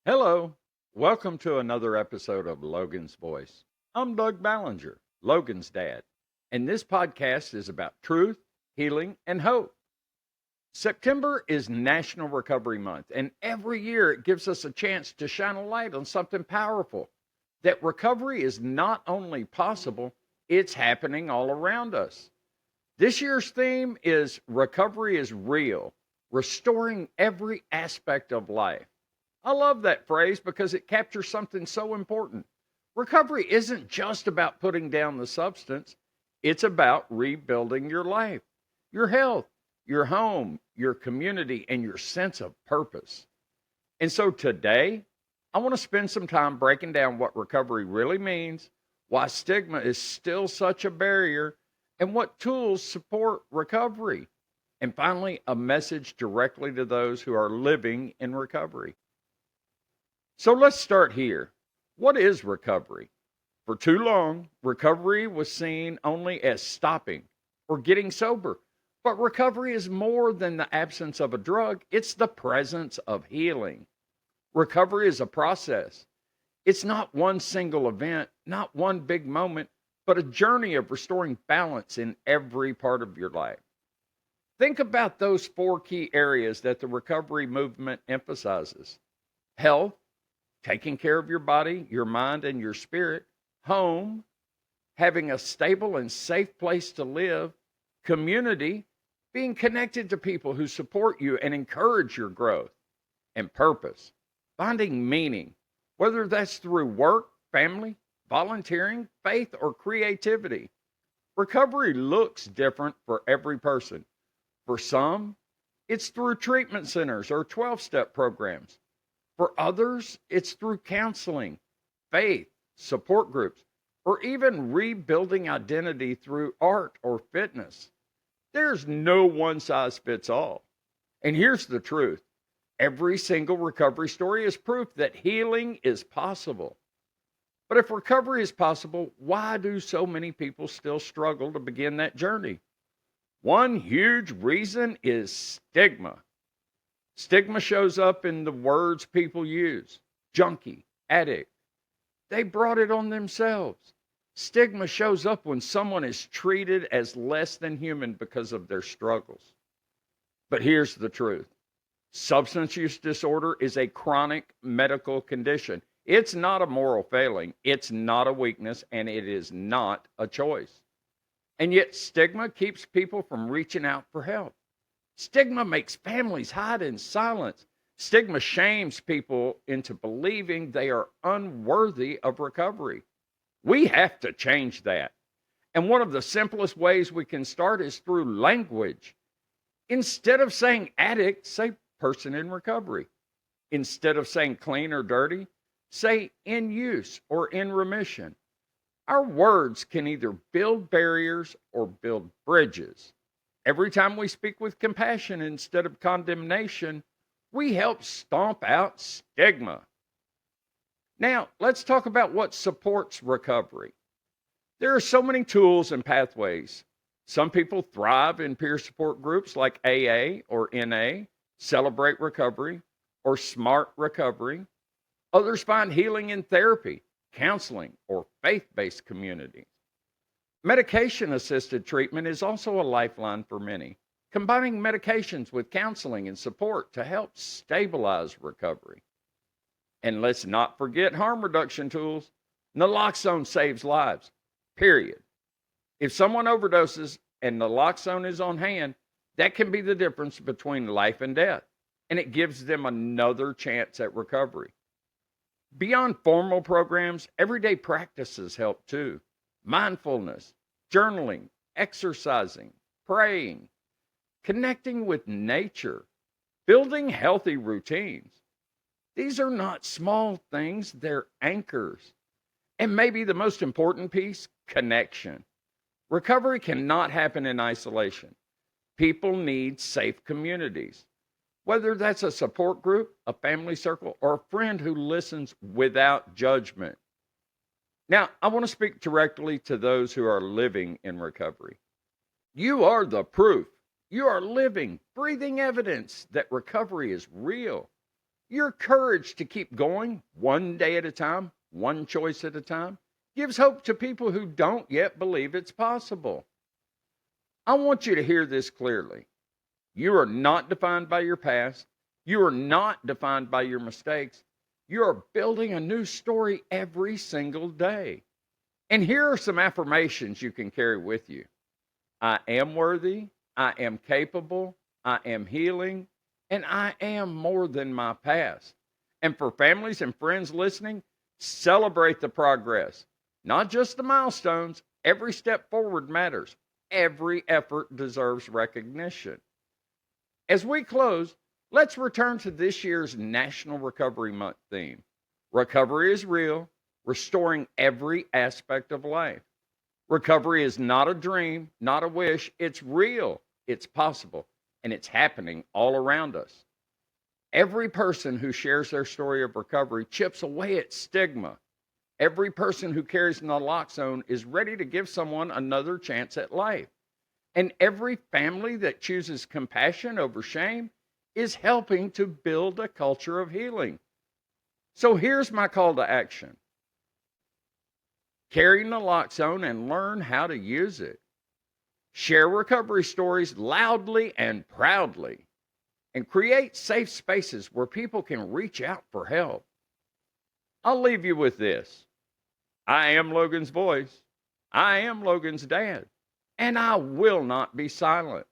Hello, welcome to another episode of Logan's Voice. I'm Doug Ballinger, Logan's dad, and this podcast is about truth, healing, and hope. September is National Recovery Month, and every year it gives us a chance to shine a light on something powerful that recovery is not only possible, it's happening all around us. This year's theme is Recovery is Real, restoring every aspect of life. I love that phrase because it captures something so important. Recovery isn't just about putting down the substance, it's about rebuilding your life, your health, your home, your community, and your sense of purpose. And so today, I want to spend some time breaking down what recovery really means, why stigma is still such a barrier, and what tools support recovery. And finally, a message directly to those who are living in recovery. So let's start here. What is recovery? For too long, recovery was seen only as stopping or getting sober. But recovery is more than the absence of a drug, it's the presence of healing. Recovery is a process. It's not one single event, not one big moment, but a journey of restoring balance in every part of your life. Think about those four key areas that the recovery movement emphasizes: health, taking care of your body, your mind, and your spirit; home, having a stable and safe place to live; community, being connected to people who support you and encourage your growth; and purpose, finding meaning, whether that's through work, family, volunteering, faith, or creativity. Recovery looks different for every person. For some, it's through treatment centers or 12-step programs. For others, it's through counseling, faith, support groups, or even rebuilding identity through art or fitness. There's no one size fits all. And here's the truth: every single recovery story is proof that healing is possible. But if recovery is possible, why do so many people still struggle to begin that journey? One huge reason is stigma. Stigma shows up in the words people use: junkie, addict. They brought it on themselves. Stigma shows up when someone is treated as less than human because of their struggles. But here's the truth: substance use disorder is a chronic medical condition. It's not a moral failing, it's not a weakness, and it is not a choice. And yet, stigma keeps people from reaching out for help. Stigma makes families hide in silence. Stigma shames people into believing they are unworthy of recovery. We have to change that. And one of the simplest ways we can start is through language. Instead of saying addict, say person in recovery. Instead of saying clean or dirty, say in use or in remission. Our words can either build barriers or build bridges. Every time we speak with compassion instead of condemnation, we help stomp out stigma. Now, let's talk about what supports recovery. There are so many tools and pathways. Some people thrive in peer support groups like AA or NA, Celebrate Recovery, or Smart Recovery. Others find healing in therapy, counseling, or faith based communities. Medication assisted treatment is also a lifeline for many, combining medications with counseling and support to help stabilize recovery. And let's not forget harm reduction tools. Naloxone saves lives, period. If someone overdoses and naloxone is on hand, that can be the difference between life and death, and it gives them another chance at recovery. Beyond formal programs, everyday practices help too: mindfulness, journaling, exercising, praying, connecting with nature, building healthy routines. These are not small things, they're anchors. And maybe the most important piece: connection. Recovery cannot happen in isolation. People need safe communities, whether that's a support group, a family circle, or a friend who listens without judgment. Now, I want to speak directly to those who are living in recovery. You are the proof. You are living, breathing evidence that recovery is real. Your courage to keep going one day at a time, one choice at a time, gives hope to people who don't yet believe it's possible. I want you to hear this clearly. You are not defined by your past. You are not defined by your mistakes. You are building a new story every single day. And here are some affirmations you can carry with you. I am worthy. I am capable. I am healing. And I am more than my past. And for families and friends listening, celebrate the progress, not just the milestones. Every step forward matters. Every effort deserves recognition. As we close, let's return to this year's National Recovery Month theme. Recovery is real, restoring every aspect of life. Recovery is not a dream, not a wish. It's real, it's possible, and it's happening all around us. Every person who shares their story of recovery chips away at stigma. Every person who carries naloxone is ready to give someone another chance at life. And every family that chooses compassion over shame is helping to build a culture of healing. So here's my call to action. Carry naloxone and learn how to use it. Share recovery stories loudly and proudly. And create safe spaces where people can reach out for help. I'll leave you with this. I am Logan's voice. I am Logan's dad. And I will not be silent.